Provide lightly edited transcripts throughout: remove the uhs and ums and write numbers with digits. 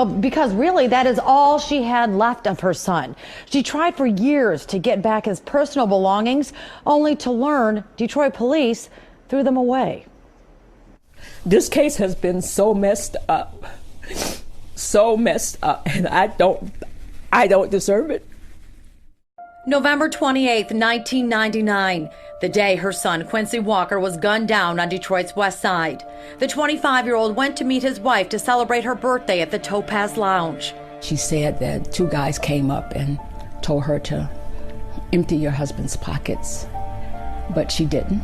Because really, that is all she had left of her son. She tried for years to get back his personal belongings, only to learn Detroit police threw them away. This case has been so messed up, and I don't deserve it. November 28th, 1999, the day her son Quincy Walker was gunned down on Detroit's west side. The 25-year-old went to meet his wife to celebrate her birthday at the Topaz Lounge. She said that two guys came up and told her to empty your husband's pockets, but she didn't,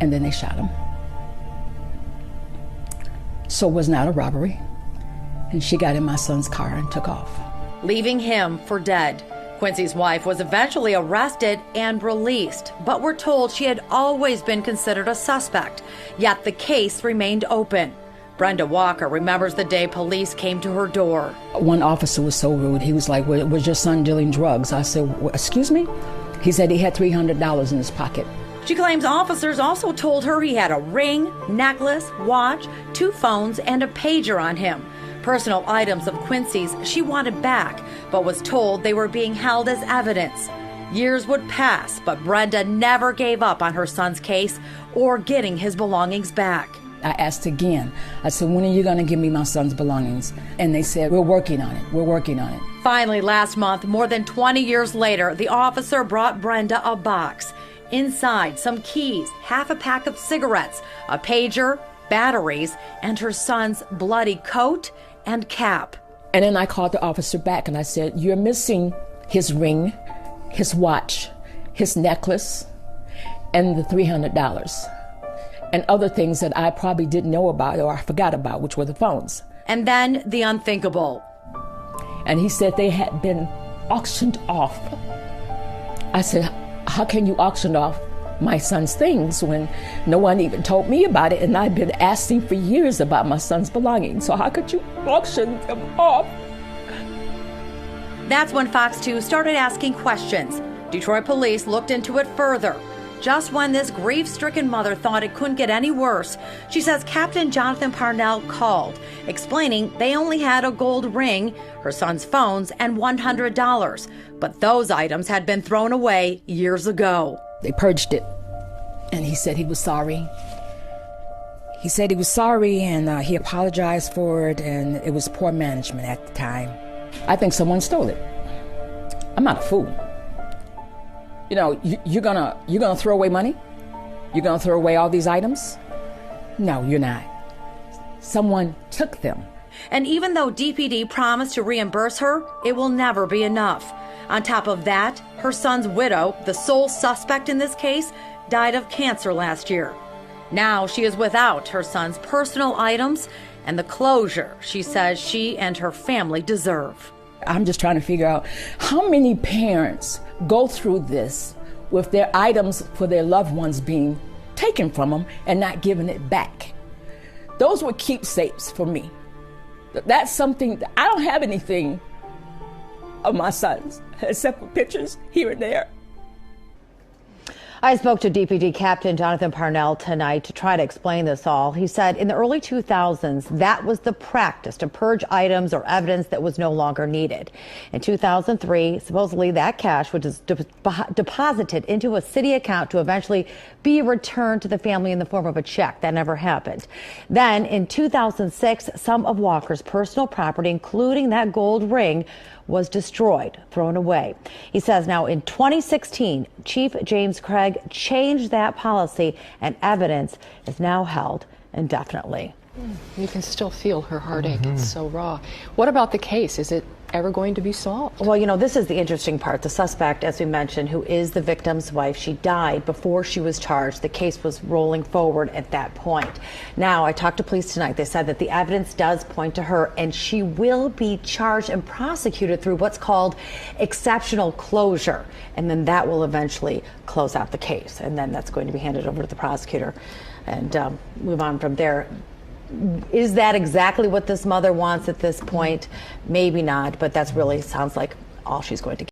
and then they shot him. So it was not a robbery, and she got in my son's car and took off, leaving him for dead. Quincy's wife was eventually arrested and released, but we're told she had always been considered a suspect, yet the case remained open. Brenda Walker remembers the day police came to her door. One officer was so rude. He was like, was your son dealing drugs? I said, excuse me? He said he had $300 in his pocket. She claims officers also told her he had a ring, necklace, watch, 2 phones, and a pager on him. Personal items of Quincy's she wanted back, but was told they were being held as evidence. Years would pass, but Brenda never gave up on her son's case or getting his belongings back. I asked again. I said, when are you going to give me my son's belongings? And they said, we're working on it. We're working on it. Finally, last month, more than 20 years later, the officer brought Brenda a box. Inside, some keys, half a pack of cigarettes, a pager, batteries, and her son's bloody coat and cap. And then I called the officer back and I said, you're missing his ring, his watch, his necklace, and the $300. And other things that I probably didn't know about or I forgot about, which were the phones. And then the unthinkable. And he said they had been auctioned off. I said, how can you auction off my son's things when no one even told me about it, and I've been asking for years about my son's belongings, so how could you auction them off? That's when Fox 2 started asking questions. Detroit police looked into it further. Just when this grief-stricken mother thought it couldn't get any worse, she says Captain Jonathan Parnell called, explaining they only had a gold ring, her son's phones, and $100. But those items had been thrown away years ago. They purged it, and he said he was sorry. He said he was sorry, and he apologized for it, and it was poor management at the time. I think someone stole it. I'm not a fool. You know, you're gonna throw away money? You're gonna throw away all these items? No, you're not. Someone took them. And even though DPD promised to reimburse her, it will never be enough. On top of that, her son's widow, the sole suspect in this case, died of cancer last year. Now she is without her son's personal items and the closure she says she and her family deserve. I'm just trying to figure out how many parents go through this with their items for their loved ones being taken from them and not given it back. Those were keepsakes for me. That's something that I don't have anything of my sons except for pictures here and there. I spoke to DPD Captain Jonathan Parnell tonight to try to explain this all. He said in the early 2000s, that was the practice, to purge items or evidence that was no longer needed. In 2003, supposedly that cash was deposited into a city account to eventually be returned to the family in the form of a check. That never happened. Then in 2006, some of Walker's personal property, including that gold ring, was destroyed, thrown away. He says now in 2016, Chief James Craig changed that policy and evidence is now held indefinitely. You can still feel her heartache. It's so raw. What about the case? Is it ever going to be solved? Well, you know, this is the interesting part. The suspect, as we mentioned, who is the victim's wife, she died before she was charged. The case was rolling forward at that point. Now, I talked to police tonight. They said that the evidence does point to her, and she will be charged and prosecuted through what's called exceptional closure. And then that will eventually close out the case. And then that's going to be handed over to the prosecutor and move on from there. Is that exactly what this mother wants at this point? Maybe not, but that's really sounds like all she's going to get.